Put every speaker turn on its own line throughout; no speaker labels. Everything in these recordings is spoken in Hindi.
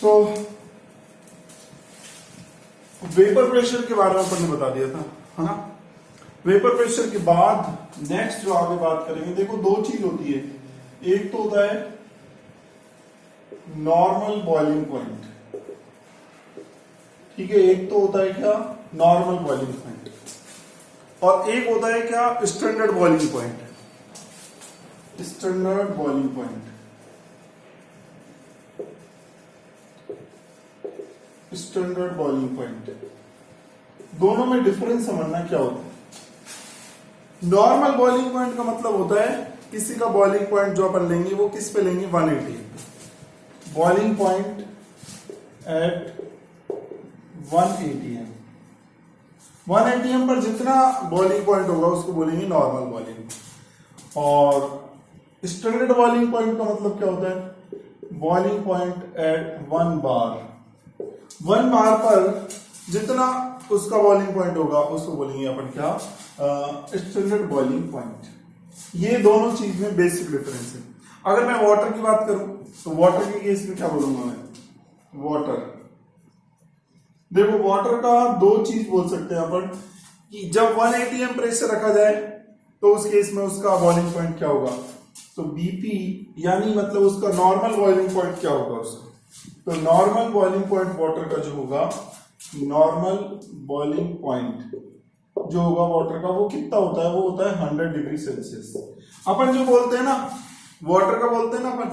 तो वेपर प्रेशर के बारे में अपन ने बता दिया था, है ना। वेपर प्रेशर के बाद नेक्स्ट जो आगे बात करेंगे, देखो दो चीज होती है, एक तो होता है नॉर्मल बॉइलिंग पॉइंट, ठीक है, एक तो होता है क्या नॉर्मल बॉइलिंग पॉइंट, और एक होता है क्या standard boiling point. Standard boiling point, standard boiling point, दोनों में डिफरेंस समझना क्या होता है। नॉर्मल बॉइलिंग पॉइंट का मतलब होता है किसी का बॉइलिंग पॉइंट जो अपन लेंगे वो किस पे लेंगे, 180 boiling point at 180 m. 180 m पर जितना बॉइलिंग पॉइंट होगा उसको बोलेंगे नॉर्मल बॉइलिंग। और स्टैंडर्ड बॉइलिंग पॉइंट का मतलब क्या होता है, boiling point at 1 bar. 1 bar पर जितना उसका बॉइलिंग पॉइंट होगा उसको बोलेंगे अपन क्या, स्टैंडर्ड बॉइलिंग पॉइंट। ये दोनों चीज में बेसिक डिफरेंस है। अगर मैं वाटर की बात करूं तो वाटर के केस में क्या बोलूंगा मैं, वाटर, देखो वाटर का दो चीज बोल सकते हैं अपन कि जब 180 एम प्रेशर रखा जाए तो उस केस में उसका बॉइलिंग पॉइंट क्या होगा, तो बीपी, यानी मतलब उसका नॉर्मल बॉइलिंग पॉइंट क्या होगा उसका, तो नॉर्मल बॉइलिंग पॉइंट वाटर का जो होगा, नॉर्मल बॉइलिंग पॉइंट जो होगा वाटर का वो कितना होता है, वो होता है 100 डिग्री सेल्सियस। अपन जो बोलते हैं ना वाटर का, बोलते हैं ना अपन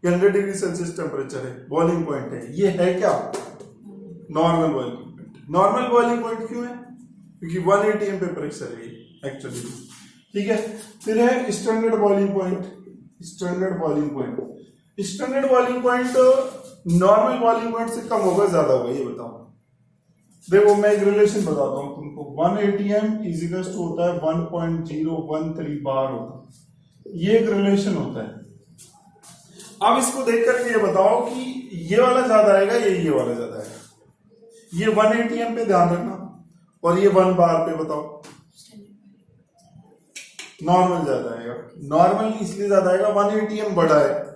100 डिग्री सेल्सियस टेम्परेचर है, बॉइलिंग पॉइंट है, ये है क्या normal boiling point. Normal boiling point क्यों है, क्योंकि 180 एम पे प्रेशर है एक्चुअली, ठीक है। फिर है standard boiling point. Standard boiling point, standard boiling point normal boiling point से कम होगा ज्यादा होगा, ये बताओ। देखो मैं एक रिलेशन बताता हूं तुमको, 180 एम इजिकल्स टू होता है 1.013 बार होता है, ये एक रिलेशन होता है। अब इसको देख करके ये बताओ कि ये वाला ज्यादा आएगा या ये वाला ज्यादा आएगा, ये 180 एम पे ध्यान रखना और ये 1 बार पे बताओ। नॉर्मल ज्यादा आएगा, नॉर्मल इसलिए ज्यादा आएगा 180 एम बड़ा है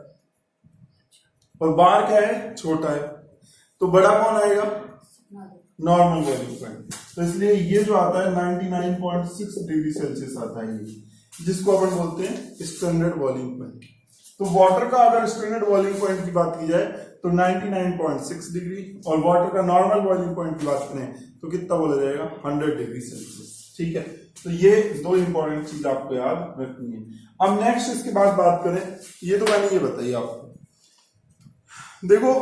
और बार क्या है छोटा है, तो बड़ा कौन आएगा, नॉर्मल बॉइलिंग पॉइंट। तो इसलिए ये जो आता है 99.6 डिग्री सेल्सियस आता है, ये जिसको अपन बोलते हैं स्टैंडर्ड बॉइलिंग पॉइंट। तो वाटर का अगर स्टैंडर्ड बॉइलिंग पॉइंट की बात की जाए तो 99.6 डिग्री, और वाटर का नॉर्मल बॉइलिंग पॉइंट की बात करें तो कितना बोला जाएगा, 100 डिग्री सेल्सियस, ठीक है। तो ये दो इंपॉर्टेंट चीज आपको याद रखनी है। अब नेक्स्ट इसके बाद बात करें, ये तो मैंने ये बताई आपको। देखो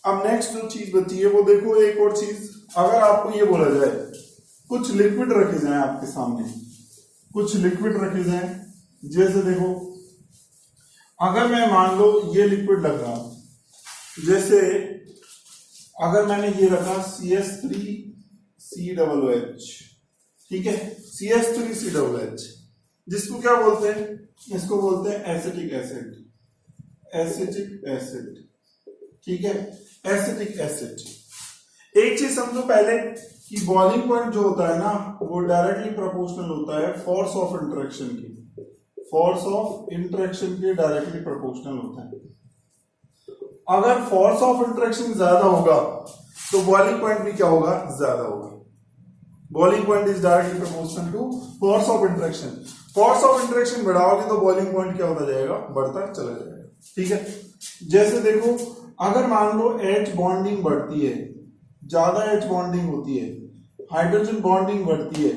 अब नेक्स्ट जो चीज बची है वो देखो, एक और चीज, अगर आपको ये बोला जाए कुछ लिक्विड रखे जाए आपके सामने, कुछ लिक्विड रखे जाए, जैसे देखो अगर मैं मान लो ये लिक्विड लग रहा, जैसे अगर मैंने ये रखा CH3COOH, ठीक है, CH3COOH, जिसको क्या बोलते हैं, इसको बोलते हैं एसिटिक एसिड, एसिटिक एसिड, ठीक है, एसिटिक एसिड। एक चीज समझो पहले कि बॉइलिंग पॉइंट जो होता है ना वो डायरेक्टली प्रोपोर्शनल होता है फोर्स ऑफ इंटरेक्शन की, फोर्स ऑफ इंटरेक्शन के डायरेक्टली प्रोपोर्शनल होता है। अगर फोर्स ऑफ इंटरेक्शन ज्यादा होगा तो बॉइलिंग पॉइंट भी क्या होगा, ज्यादा होगा। Boiling point is directly proportional to force of interaction. Force of interaction बढ़ाओगे तो बॉइलिंग पॉइंट क्या होता जाएगा, बढ़ता चला जाएगा, ठीक है। जैसे देखो अगर मान लो H बॉन्डिंग बढ़ती है, ज्यादा H बॉन्डिंग होती है, हाइड्रोजन बॉन्डिंग बढ़ती है,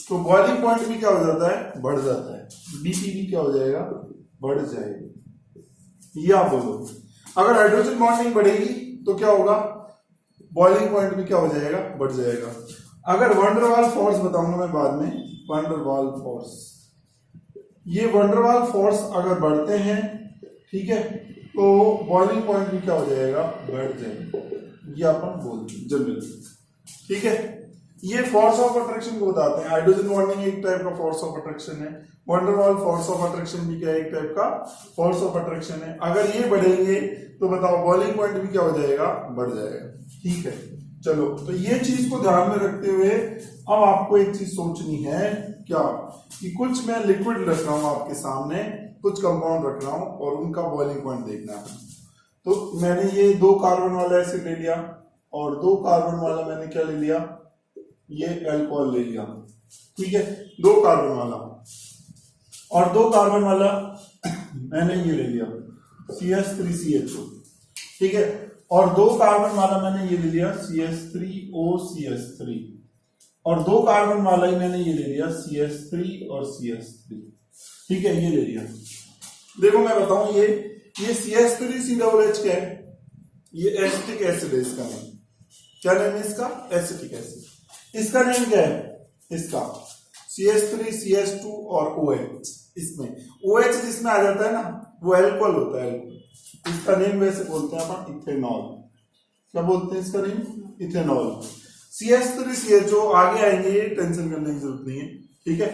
तो बॉइलिंग पॉइंट भी क्या हो जाता है, बढ़ जाता है, बीपी भी क्या हो जाएगा, बढ़ जाएगा। ये आप बोलो, अगर हाइड्रोजन बॉन्डिंग बढ़ेगी तो क्या होगा, बॉइलिंग पॉइंट भी क्या हो जाएगा, बढ़ जाएगा। अगर वंडरवाल फोर्स बताऊंगा मैं बाद में, वंडरवाल फोर्स, ये वंडरवाल फोर्स अगर बढ़ते हैं, ठीक है, तो बॉइलिंग पॉइंट भी क्या हो जाएगा, बढ़ जाएगा। ये अपन बोलते हैं जनरली, ठीक है। ये फोर्स ऑफ अट्रैक्शन को बताते हैं। हाइड्रोजन बॉन्डिंग एक टाइप का फोर्स ऑफ अट्रैक्शन है, वंडरवाल फोर्स ऑफ अट्रैक्शन भी क्या एक टाइप का फोर्स ऑफ अट्रैक्शन है। अगर ये बढ़ेंगे तो बताओ बॉइलिंग पॉइंट भी क्या हो जाएगा, बढ़ जाएगा, ठीक है। चलो, तो ये चीज को ध्यान में रखते हुए अब आपको एक चीज सोचनी है, क्या कि कुछ मैं लिक्विड रख रहा हूं आपके सामने, कुछ कंपाउंड रख रहा हूं और उनका बॉइलिंग पॉइंट देखना है। तो मैंने ये 2 कार्बन वाला एसिड ले लिया और 2 कार्बन वाला मैंने क्या ले लिया, ये अल्कोहल ले लिया, ठीक है, 2 कार्बन वाला, और 2 कार्बन वाला मैंने ये ले लिया CH3CHO, ठीक है, और 2 कार्बन वाला मैंने ये ले लिया CH3OCH3, और 2 कार्बन वाला ही मैंने ये ले लिया CH3 और CH3, ठीक है, ये ले लिया। देखो मैं बताऊं, ये CH3COOH क्या है, ये एसिटिक एसिड है, इसका नेम क्या नेम है इसका, एसिटिक एसिड। इसका नेम क्या है, इसका CH3CH2 और OH, इसमें OH जिसमें आ जाता है ना वो अल्कोहल होता है, इसका नेम वैसे बोलते हैं अपन इथेनॉल। क्या बोलते हैं इसका नेम, इथेनॉल। CH3CHO आगे आएंगे, ये टेंशन करने की जरूरत नहीं है, ठीक है।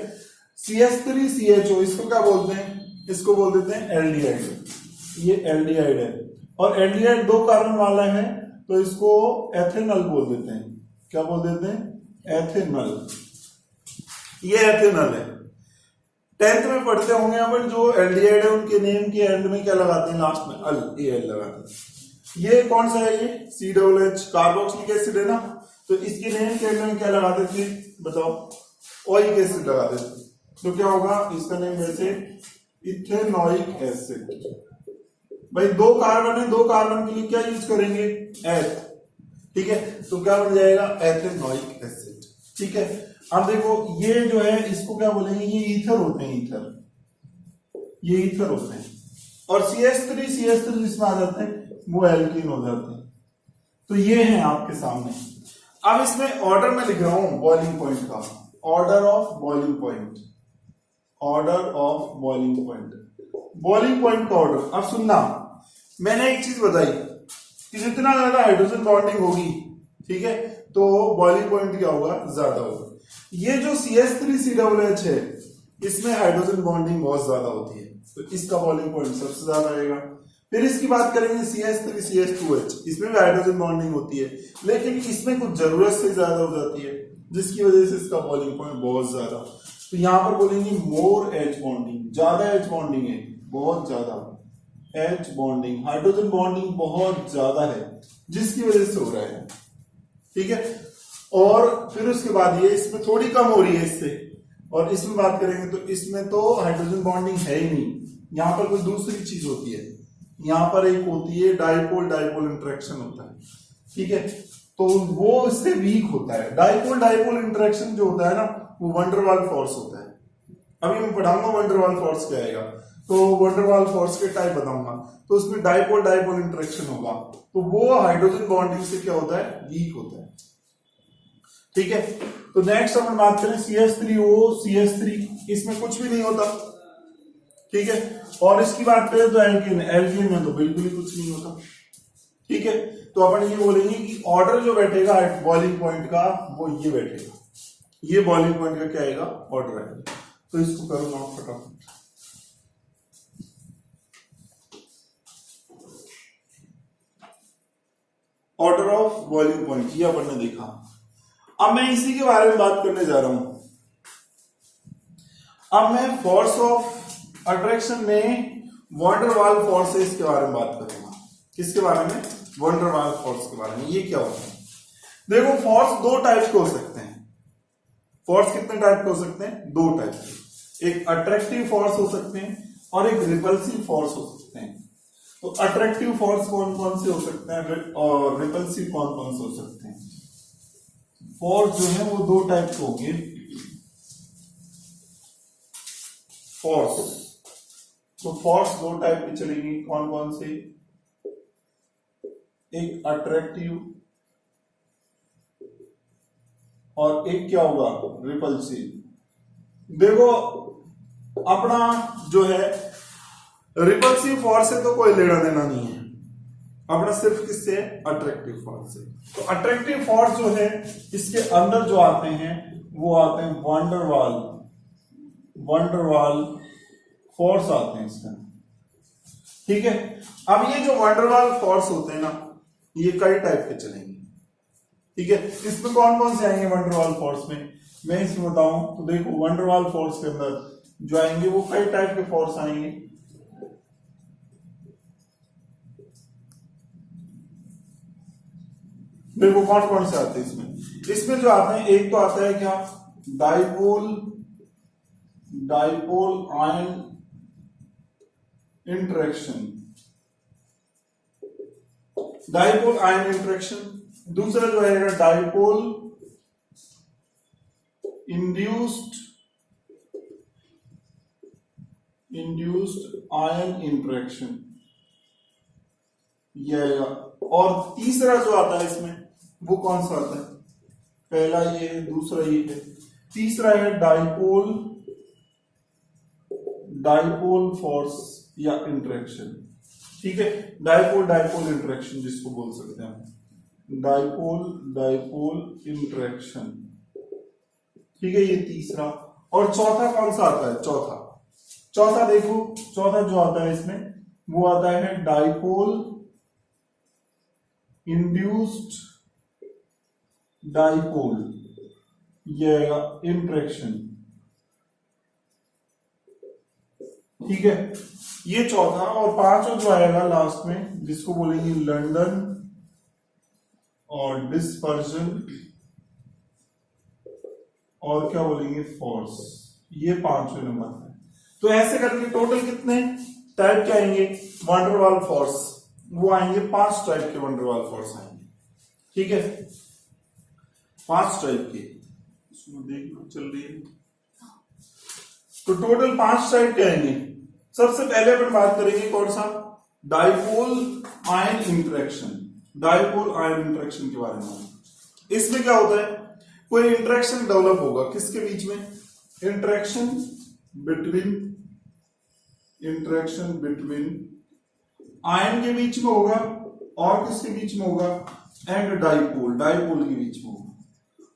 CH3CHO इसको क्या बोलते हैं, इसको बोल देते हैं एल्डिहाइड, ये एल्डिहाइड है, और एल्डिहाइड 2 कार्बन वाला है तो इसको एथेनॉल बोल देते हैं। क्या बोल देते हैं, एथेनॉल, ये एथेनॉल है। 10th में पढ़ते होंगे अपन, जो एल्डिहाइड है उनके नेम के एंड में क्या लगाते हैं, लास्ट में अल, एल लगाते हैं। ये कौन सा है, ये COOH कार्बोक्सिलिक एसिड है ना, तो इसके नेम के एंड में क्या लगाते थे बताओ, ओइक एसिड लगाते थे, तो क्या होगा इसका नेम वैसे इथेनोइक एसिड। भाई 2 कार्बन है, 2 कार्बन के लिए क्या यूज करेंगे, एथ, ठीक है, तो क्या बन जाएगा एथेनोइक एसिड, ठीक है। अब देखो ये जो है इसको क्या बोलेंगे, ये ईथर होते हैं, ईथर, ये ईथर होते हैं, और CH3 जिसमें आ जाते हैं वो एल्कीन हो जाते हैं। तो ये है आपके सामने। अब इसमें ऑर्डर में लिख रहा हूं बॉइलिंग पॉइंट का, order of boiling point, order of boiling point, boiling point का ऑर्डर। अब सुनना, मैंने एक चीज बताई कि जितना ज्यादा हाइड्रोजन बॉन्डिंग होगी, ठीक है, तो बॉइलिंग पॉइंट क्या होगा, ज्यादा होगा। ये जो CH3COOH है इसमें हाइड्रोजन बॉन्डिंग बहुत ज्यादा होती है, तो इसका बॉइलिंग पॉइंट सबसे ज्यादा आएगा। फिर इसकी बात करेंगे CH3CH2H, इसमें भी हाइड्रोजन बॉन्डिंग होती है, लेकिन इसमें कुछ जरूरत से ज्यादा हो जाती है, जिसकी वजह से इसका बॉइलिंग पॉइंट बहुत ज्यादा। तो यहां पर बोलेंगे मोर एच बॉन्डिंग, ज्यादा एच बॉन्डिंग है, बहुत ज्यादा एच बॉन्डिंग, हाइड्रोजन बॉन्डिंग बहुत ज्यादा है, जिसकी वजह से हो रहा है, ठीक है। और फिर उसके बाद ये इसमें थोड़ी कम हो रही है इससे, और इसमें बात करेंगे तो इसमें तो हाइड्रोजन बॉन्डिंग है ही नहीं, यहां पर कोई दूसरी चीज होती है, यहां पर एक होती है डाइपोल डाइपोल इंटरेक्शन होता है, ठीक है, तो वो इससे वीक होता है। डाइपोल डाइपोल इंटरेक्शन जो होता है ना वो वंडरवाल फोर्स होता है। अभी मैं पढ़ाऊंगा वंडरवाल फोर्स क्या आएगा, तो वंडरवाल फोर्स के टाइप बताऊंगा, तो उसमें डाइपोल डाइपोल इंटरेक्शन होगा, तो वो हाइड्रोजन बॉन्डिंग से क्या होता है, वीक होता है, ठीक है। तो नेक्स्ट अपन बात करें CH3O CH3, इसमें कुछ भी नहीं होता, ठीक है, और इसकी बात करें तो एल्कीन, एल्कीन में तो बिल्कुल ही कुछ नहीं होता, ठीक है। तो अपन ये बोलेंगे कि ऑर्डर जो बैठेगा बॉइलिंग पॉइंट का वो ये बैठेगा, ये बॉइलिंग पॉइंट का क्या आएगा, ऑर्डर आएगा। तो इसको करूंगा फटाफट, ऑर्डर ऑफ बॉइलिंग पॉइंट, ये अपन ने देखा। अब मैं इसी के बारे में बात करने जा रहा हूं। अब मैं फोर्स ऑफ अट्रैक्शन में वंडरवाल फोर्सेस के बारे में बात करूंगा। किसके बारे में, वंडरवाल फोर्स के बारे में। ये क्या होता है, देखो फोर्स 2 टाइप के हो सकते हैं। फोर्स कितने टाइप के हो सकते हैं, 2 टाइप के। एक अट्रैक्टिव फोर्स हो सकते हैं और एक रिपल्सिव फोर्स हो सकते हैं। तो अट्रैक्टिव फोर्स कौन कौन से हो सकते हैं और रिपल्सिव कौन कौन से हो सकते हैं। फोर्स जो है वो 2 टाइप के होंगे। फोर्स, तो फोर्स 2 टाइप की चलेगी, कौन कौन से, एक अट्रैक्टिव और एक क्या होगा, रिपल्सिव। देखो अपना जो है रिपल्सिव फोर्स से तो कोई लेना देना नहीं है, अपना सिर्फ किससे, अट्रैक्टिव फोर्स से। तो अट्रैक्टिव फोर्स जो है इसके अंदर जो आते हैं वो आते हैं वंडरवाल, वंडरवाल फोर्स आते हैं इसके अंदर, ठीक है। अब ये जो वंडरवाल फोर्स होते हैं ना, ये कई टाइप के चलेंगे, ठीक है। इसमें कौन कौन से आएंगे वंडरवाल फोर्स में, मैं इसमें बताऊं तो देखो वंडरवाल फोर्स के अंदर जो आएंगे वो कई टाइप के फोर्स आएंगे। देखो कौन कौन से आते हैं इसमें जो आते हैं, एक तो आता है क्या, dipole ion interaction, dipole ion interaction. दूसरा जो है डाइपोल इंड्यूस्ड आयन इंटरेक्शन, ये आएगा। और तीसरा जो आता है इसमें वो कौन सा आता है, पहला ये है, दूसरा ये है, तीसरा है डाइपोल फोर्स या इंटरेक्शन। ठीक है, डाइपोल इंटरेक्शन जिसको बोल सकते हैं, डाइपोल इंटरेक्शन। ठीक है, ये तीसरा। और चौथा कौन सा आता है, चौथा देखो, चौथा जो आता है इसमें वो आता है डाइपोल इंड्यूस्ड डाइपोल, ये इंटरेक्शन। ठीक है, ये चौथा। और पांचवा जो आएगा लास्ट में जिसको बोलेंगे लंदन और डिस्पर्जन और क्या बोलेंगे फोर्स, ये पांचवें नंबर है। तो ऐसे करके टोटल कितने टाइप के आएंगे वंडरवाल फोर्स, वो आएंगे 5 टाइप के वंडरवाल फोर्स आएंगे। ठीक है, 5 टाइप के, इसमें देखना चल रही है। तो टोटल 5 टाइप के आएंगे। सबसे पहले अपन बात करेंगे कौन सा, dipole ion interaction, dipole ion interaction के बारे में। इसमें क्या होता है, कोई इंटरेक्शन डेवलप होगा किसके बीच में, इंटरेक्शन बिटवीन आयन के बीच में होगा और किसके बीच में होगा, एंड डाइपोल के बीच में होगा।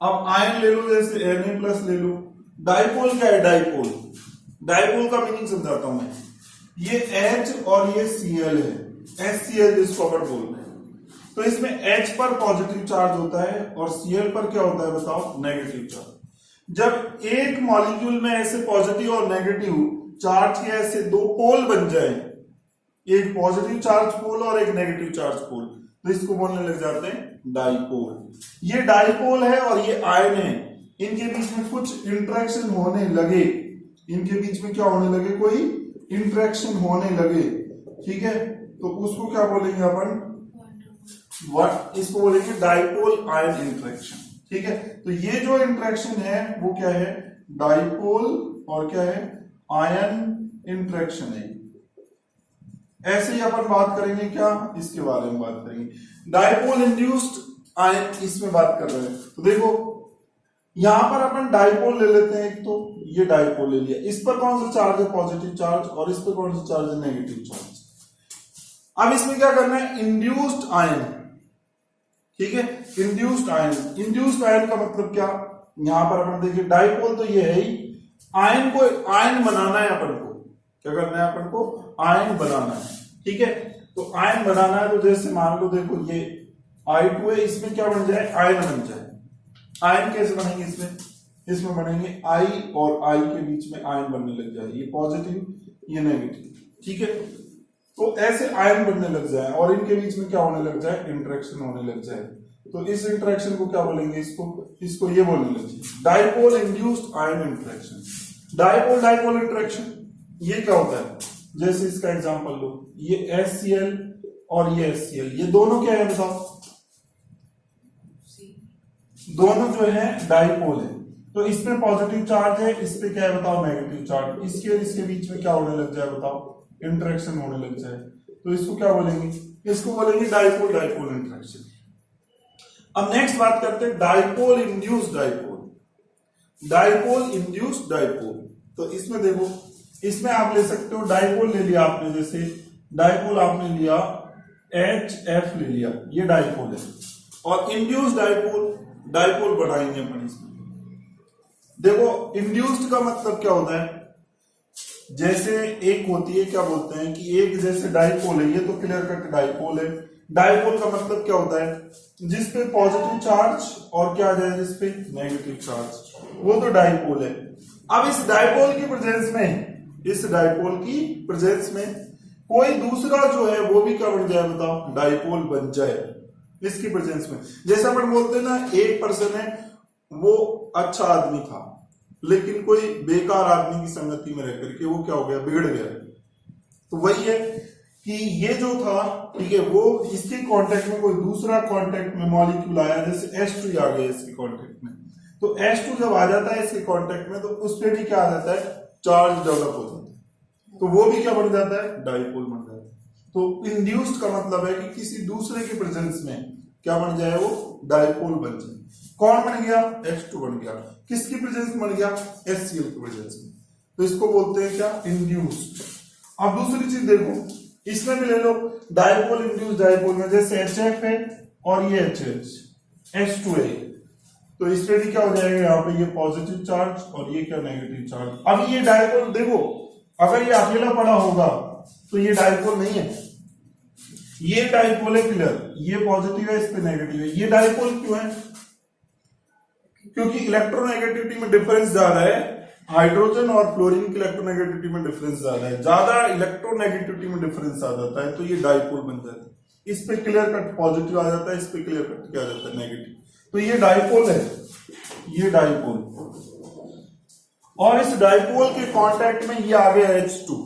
अब आयन ले लो, जैसे Na+ ले लो। डाइपोल क्या है, डाइपोल का मीनिंग समझाता हूं मैं। ये H और ये Cl है, HCl जिसको अपन बोलते हैं। तो इसमें H पर पॉजिटिव चार्ज होता है और Cl पर क्या होता है बताओ, नेगेटिव चार्ज। जब एक मॉलिक्यूल में ऐसे पॉजिटिव और नेगेटिव चार्ज के ऐसे 2 पोल बन जाए, एक पॉजिटिव चार्ज पोल और एक नेगेटिव चार्ज पोल, तो इसको बोलने लग जाते हैं डाइपोल। ये डाइपोल है और ये आयन है, इनके बीच में कुछ इंटरेक्शन होने लगे, इनके बीच में क्या होने लगे, कोई इंटरेक्शन होने लगे। ठीक है, तो उसको क्या बोलेंगे अपन, इसको बोलेंगे डाइपोल आयन इंटरेक्शन। ठीक है, तो ये जो इंटरेक्शन है वो क्या है, डाइपोल और क्या है, आयन इंटरेक्शन है। ऐसे ही अपन बात करेंगे क्या, इसके बारे में बात करेंगे डाइपोल इंड्यूस्ड आयन, इसमें बात कर रहे हैं। तो देखो यहां पर अपन डाइपोल ले लेते हैं, एक तो ये डाइपोल ले लिया, इस पर कौन सा चार्ज है, पॉजिटिव चार्ज, और इस पर कौन सा चार्ज है, नेगेटिव चार्ज। अब इसमें क्या करना है, इंड्यूस्ड आयन। ठीक है, इंड्यूस्ड आयन का मतलब क्या, यहां पर अपन देखिए डाइपोल तो ये है ही, आयन बनाना है अपन को, क्या करना है अपन को, आयन बनाना है। ठीक है, तो आयन बनाना है, तो जैसे मान लो देखो ये I2 है, इसमें क्या बन जाए, आयन बन जाए। आयन कैसे बनेंगे, इसमें बनेंगे I और I के बीच में आयन बनने लग जाए, ये पॉजिटिव ये नेगेटिव। ठीक है, तो ऐसे आयन बनने लग जाए और इनके बीच में क्या होने लग जाए, इंटरेक्शन होने लग जाए। तो इस इंटरेक्शन को क्या बोलेंगे, इसको ये बोलने लग जाए dipole induced ion interaction. Dipole interaction ये क्या होता है, जैसे इसका एग्जांपल लो, ये HCl और ये HCl, ये दोनों क्या है बताओ, दोनों जो है डाइपोल है। तो इसमें पॉजिटिव चार्ज है, इस पे क्या है बताओ, नेगेटिव चार्ज। इसके और इसके बीच में क्या होने लग जाए बताओ, इंटरेक्शन होने लग जाए। तो इसको क्या बोलेंगे, इसको बोलेंगे डाइपोल इंटरेक्शन। अब नेक्स्ट बात करते हैं डाइपोल इंड्यूस्ड डाइपोल। तो इसमें देखो, इसमें आप ले सकते हो, डाइपोल ले लिया आपने, जैसे डाइपोल आपने लिया HF ले लिया, ये डाइपोल है। और इंड्यूस्ड डाइपोल बढ़ाएंगे अपन इसमें। देखो इंड्यूस्ड का मतलब क्या होता है, जैसे एक होती है, क्या बोलते हैं कि एक जैसे डाइपोल है, ये तो क्लियर कट डाइपोल है। डाइपोल का मतलब क्या होता है, जिसपे पॉजिटिव चार्ज और क्या आ जाए, जिसपे नेगेटिव चार्ज, वो तो डाइपोल है। अब इस डाइपोल की प्रेजेंस में कोई दूसरा जो है वो भी क्या बन जाए बताओ, डाइपोल बन जाए। इसकी प्रेजेंस में। जैसे अपन बोलते हैं ना, एक पर्सन है वो अच्छा आदमी था, लेकिन कोई बेकार आदमी की संगति में रह करके वो क्या हो गया, बिगड़ गया। तो वही है कि ये जो था, ठीक है, वो इसके कांटेक्ट में कोई दूसरा कांटेक्ट में मॉलिक्यूल आया, जैसे H2 आ गया इसके कांटेक्ट में, तो H2 जब आ जाता है इसके कांटेक्ट में, तो उस पर भी क्या आ जाता है, चार्ज डेवलप हो जाता है, तो वो भी क्या बन जाता है, डाइपोल बन जाता है। तो इंड्यूस्ड का मतलब है कि किसी दूसरे के प्रेजेंस में क्या बन जाए, वो डाइपोल बन जाए। कौन बन गया, H2 बन गया। किसकी प्रेजेंस में बन गया, HCl की प्रेजेंस में, तो इसको बोलते हैं क्या, इंड्यूस्ड। अब दूसरी चीज देखो, इसमें भी ले लो डाइपोल, इंड्यूस्ड डाइपोल में जैसे HF है और ये HH, H2A, तो इसमें भी क्या हो जाएगा, यहाँ पे ये पॉजिटिव चार्ज और ये क्या, नेगेटिव चार्ज। अब ये डाइपोल देखो, अगर ये अकेला पड़ा होगा तो ये डाइपोल नहीं है, ये डाइपोल है क्लियर, ये पॉजिटिव है, इस पे नेगेटिव है। ये डाइपोल क्यों है, क्योंकि इलेक्ट्रोनेगेटिविटी में डिफरेंस ज्यादा है, हाइड्रोजन और फ्लोरीन की इलेक्ट्रोनेगेटिविटी में डिफरेंस ज्यादा है, ज्यादा इलेक्ट्रोनेगेटिविटी में डिफरेंस आ जाता है, तो ये डाइपोल बन जाता है। इस पे क्लियर कट पॉजिटिव आ जाता है, इस पे क्लियर कट क्या आ जाता है, नेगेटिव, तो ये डाइपोल है, ये डाइपोल। और इस डाइपोल के कांटेक्ट में ये आ गया H2,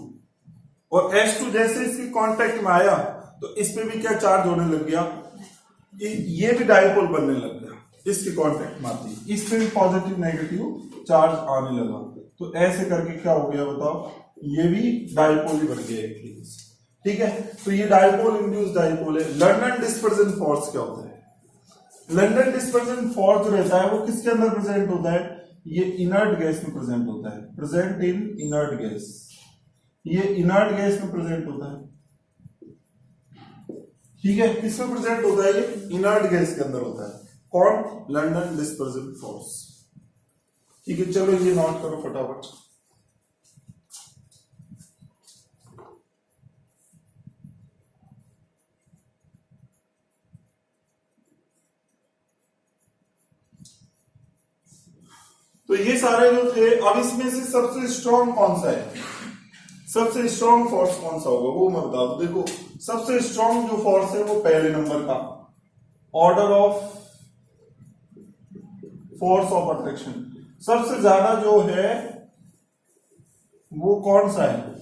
और H2 जैसे इसके कांटेक्ट में आया तो इस पे भी क्या चार्ज होने लग गया, ये भी डाइपोल बनने लग गया, इसके कांटेक्ट में आती, इस पे भी पॉजिटिव नेगेटिव चार्ज आने लगा, तो ऐसे करके क्या हो गया बताओ, ये भी डाइपोल ही बन गया एक तरीके से। ठीक है, तो ये डाइपोल इंड्यूस्ड डाइपोल है। लंडन डिस्पर्जन फोर्स क्या होता है, लंडन डिस्पर्जन फोर्स जो रहता है वो किसके अंदर प्रेजेंट होता है, ये इनर्ट गैस में प्रेजेंट होता है, प्रेजेंट इन इनर्ट गैस, ये इनर्ट गैस में प्रेजेंट होता है। ठीक है, किसमें प्रेजेंट होता है, ये इनर्ट गैस के अंदर होता है। कौन, लंडन डिस्पर्जन फोर्स। ठीक है, चलो ये नोट करो फटाफट। तो ये सारे जो थे, अब इसमें से सबसे स्ट्रॉन्ग कौन सा है, सबसे स्ट्रॉन्ग फोर्स कौन सा होगा वो मैं बता दूं। देखो, सबसे स्ट्रॉन्ग जो फोर्स है वो पहले नंबर का, order of force of attraction, सबसे ज्यादा जो है वो कौन सा है,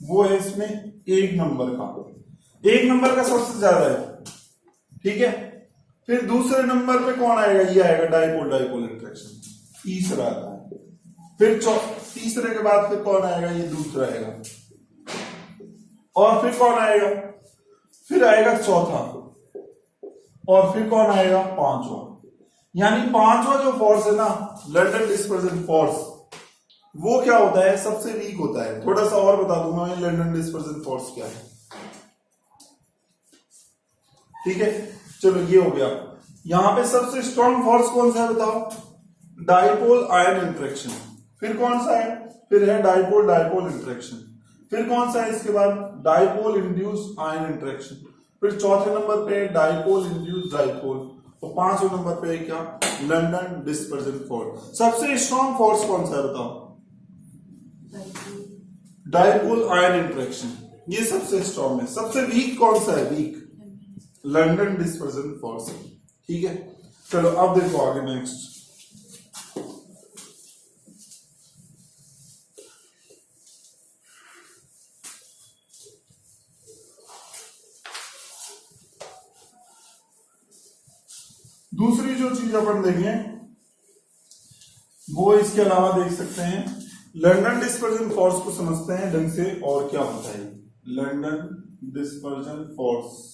वो है इसमें एक नंबर का, एक नंबर का सबसे ज्यादा है। ठीक है, फिर दूसरे नंबर पे कौन आएगा, ये आएगा डाइपोल डाइपोल इंटरेक्शन, तीसरा आता है। फिर तीसरे के बाद फिर कौन आएगा, ये दूसरा आएगा, और फिर कौन आएगा, फिर आएगा चौथा, और फिर कौन आएगा, पांचवा। यानी पांचवा जो फोर्स है ना, लंडन डिस्पर्जन फोर्स, वो क्या होता है, सबसे वीक होता है। थोड़ा सा और बता दूंगा मैं लंडन डिस्पर्जन फोर्स क्या है। ठीक है, चलो ये हो गया। यहां पे सबसे स्ट्रॉन्ग फोर्स कौन सा है बताओ, डाइपोल आयन इंटरेक्शन। फिर कौन सा है, फिर है डाइपोल डाइपोल इंटरेक्शन। फिर कौन सा है इसके बाद, डाइपोल इंड्यूस्ड आयन इंटरेक्शन। फिर चौथे नंबर पे डाइपोल इंड्यूस्ड डाइपोल, और पांचवें नंबर पे क्या, लंडन डिस्पर्जन फोर्स। सबसे स्ट्रॉन्ग फोर्स कौन सा है बताओ, डाइपोल आयन इंटरेक्शन, ये सबसे स्ट्रॉन्ग है। सबसे वीक कौन सा है, वीक लंडन डिस्पर्जन फोर्स। ठीक है, चलो अब देखो आगे नेक्स्ट। दूसरी जो चीज अपन देखें वो इसके अलावा देख सकते हैं, लंडन डिस्पर्जन फोर्स को समझते हैं ढंग से, और क्या होता है London dispersion force.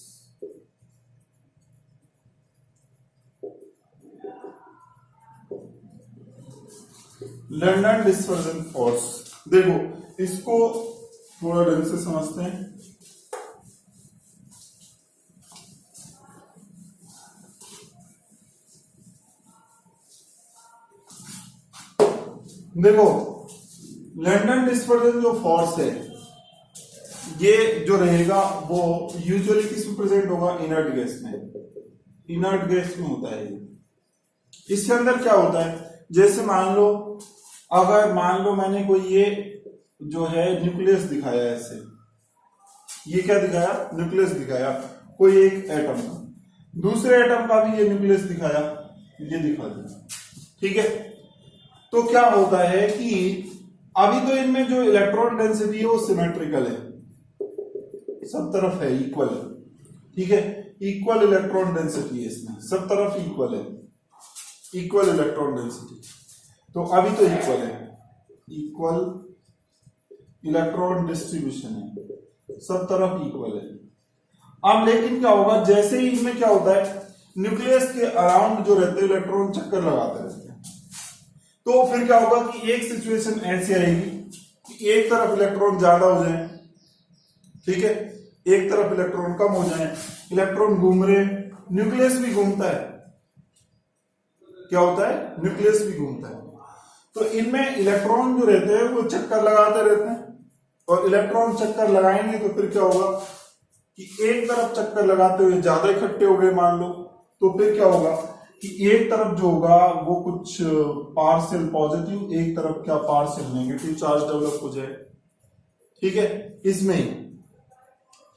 London dispersion force, देखो इसको थोड़ा ढंग से समझते हैं। देखो, लंडन डिस्पर्जन जो फोर्स है, ये जो रहेगा वो यूजुअली किसमें प्रेजेंट होगा, इनर्ट गैस में, इनर्ट गैस में होता है। इसके अंदर क्या होता है, जैसे मान लो, अगर मान लो मैंने कोई ये जो है न्यूक्लियस दिखाया, ऐसे ये क्या दिखाया, न्यूक्लियस दिखाया कोई एक एटम का। दूसरे एटम का भी ये न्यूक्लियस दिखाया, ये दिखा दिया, ठीक है। तो क्या होता है कि अभी तो इनमें जो इलेक्ट्रॉन डेंसिटी है वो सिमेट्रिकल है, सब तरफ है, इक्वल है, ठीक है। इक्वल इलेक्ट्रॉन डेंसिटी है इसमें, सब तरफ इक्वल है, इक्वल इलेक्ट्रॉन डेंसिटी। तो अभी तो इक्वल है, इक्वल इलेक्ट्रॉन डिस्ट्रीब्यूशन है, सब तरफ इक्वल है। अब लेकिन क्या होगा, जैसे ही इनमें क्या होता है, न्यूक्लियस के अराउंड जो रहते हैं इलेक्ट्रॉन चक्कर लगाते रहते हैं, तो फिर क्या होगा कि एक सिचुएशन ऐसी आएगी कि एक तरफ इलेक्ट्रॉन ज्यादा हो जाए, ठीक है, एक तरफ इलेक्ट्रॉन कम हो जाए, इलेक्ट्रॉन घूम रहे, न्यूक्लियस भी घूमता है, क्या होता है, न्यूक्लियस भी घूमता है। तो इनमें इलेक्ट्रॉन जो रहते हैं वो चक्कर लगाते रहते हैं, और इलेक्ट्रॉन चक्कर लगाएंगे तो फिर क्या होगा कि एक तरफ चक्कर लगाते हुए ज्यादा इकट्ठे हो गए मान लो, तो फिर क्या होगा कि एक तरफ जो होगा वो कुछ पार्शियल पॉजिटिव, एक तरफ क्या पार्शियल नेगेटिव चार्ज डेवलप हो जाए, ठीक है। इसमें ही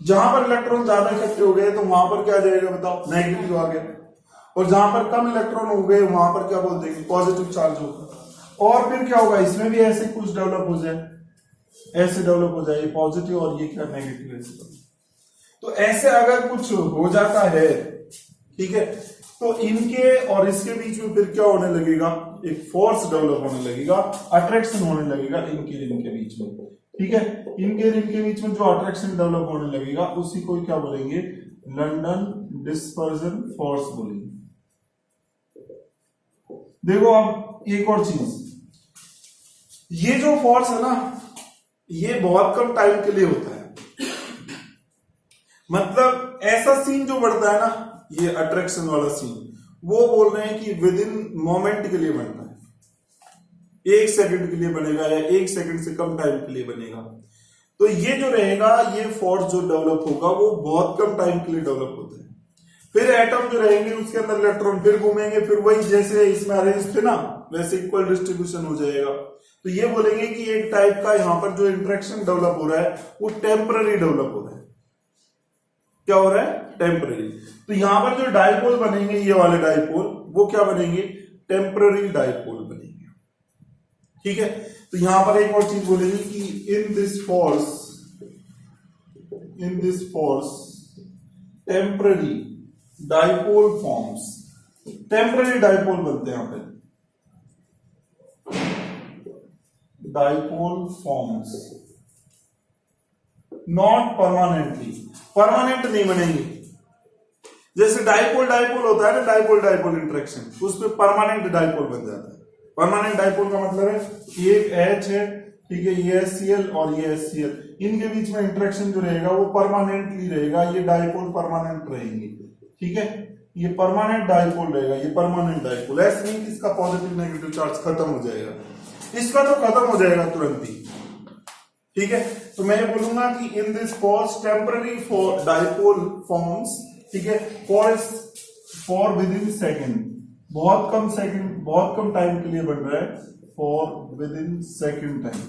जहां पर इलेक्ट्रॉन ज्यादा इकट्ठे हो गए तो वहां पर क्या जाएगा बताओ, नेगेटिव आ गया, और जहां पर कम इलेक्ट्रॉन हो गए वहां पर क्या बोल देंगे, पॉजिटिव चार्ज होगा। और फिर क्या होगा, इसमें भी ऐसे कुछ डेवलप हो जाए, ऐसे डेवलप हो जाए, पॉजिटिव और ये क्या नेगेटिव, ऐसे। तो ऐसे अगर कुछ हो जाता है, ठीक है, तो इनके और इसके बीच में फिर क्या होने लगेगा, एक फोर्स डेवलप होने लगेगा, अट्रैक्शन होने लगेगा इनके इनके बीच में, ठीक है। इनके बीच में जो अट्रैक्शन डेवलप होने लगेगा उसी को क्या बोलेंगे, लंदन डिस्पर्जन फोर्स बोलेंगे। देखो अब एक और चीज, ये जो फोर्स है ना, ये बहुत कम टाइम के लिए होता है, मतलब ऐसा सीन जो बढ़ता है ना, ये अट्रैक्शन वाला सीन, वो बोल रहे हैं कि विद इन मोमेंट के लिए बनता है, 1 सेकंड के लिए बनेगा या 1 सेकंड से कम टाइम के लिए बनेगा। तो ये जो रहेगा, ये फोर्स जो डेवलप होगा वो बहुत कम टाइम के लिए डेवलप होता है। फिर एटम जो रहेंगे उसके अंदर इलेक्ट्रॉन फिर घूमेंगे, फिर वही जैसे इसमें अरेंज थे ना वैसे इक्वल डिस्ट्रीब्यूशन हो जाएगा। तो ये बोलेंगे कि एक टाइप का यहाँ पर जो इंटरेक्शन डेवलप हो रहा है वो टेम्पररी डेवलप हो रहा है, क्या हो रहा है, टेम्पररी। तो यहां पर जो डाइपोल बनेंगे, ये वाले डाइपोल, वो क्या बनेंगे, टेम्पररी डाइपोल बनेंगे, ठीक है। तो यहां पर एक और चीज बोलेंगे कि in this force temporary dipole forms, temporary dipole बनते हैं यहां पे, dipole forms, not permanently, permanent नहीं बनेंगे। जैसे डाइपोल होता है ना, डाइपोल इंटरेक्शन, उसमें परमानेंट डाइपोल बन जाता है। परमानेंट डाइपोल का मतलब है एक H है, ठीक है, ये HCl और ये HCl, इनके बीच में इंटरेक्शन जो रहेगा वो परमानेंटली रहेगा, ये डाइपोल परमानेंट रहेंगे, ठीक है, ये परमानेंट डाइपोल रहेगा, ये परमानेंट डाइपोल। ऐसे नहीं कि इसका पॉजिटिव नेगेटिव चार्ज खत्म हो जाएगा, इसका तो खत्म हो जाएगा तुरंत ही, ठीक है। तो मैं ये बोलूंगा कि in this force temporary for dipole forms, ठीक है, फॉर विद इन सेकेंड, बहुत कम टाइम के लिए बन रहा है, for with in second time,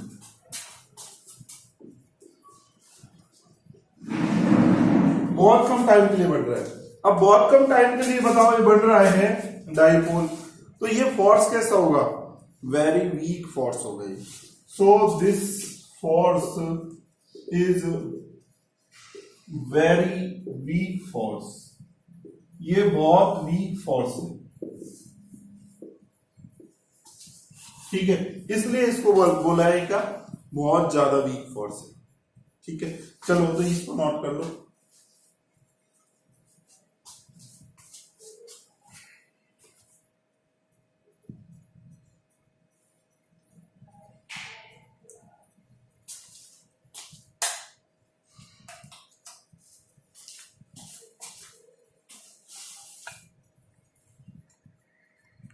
बहुत कम टाइम के लिए बन रहा है। अब बहुत कम टाइम के लिए बताओ ये बन रहा है डाइपोल, तो ये फोर्स कैसा होगा, वेरी वीक फोर्स होगा ये। So this force is very weak force, ये बहुत वीक फोर्स है, ठीक है, इसलिए इसको बोला है क्या, बहुत ज्यादा वीक फोर्स है, ठीक है। चलो तो इसको नोट कर लो।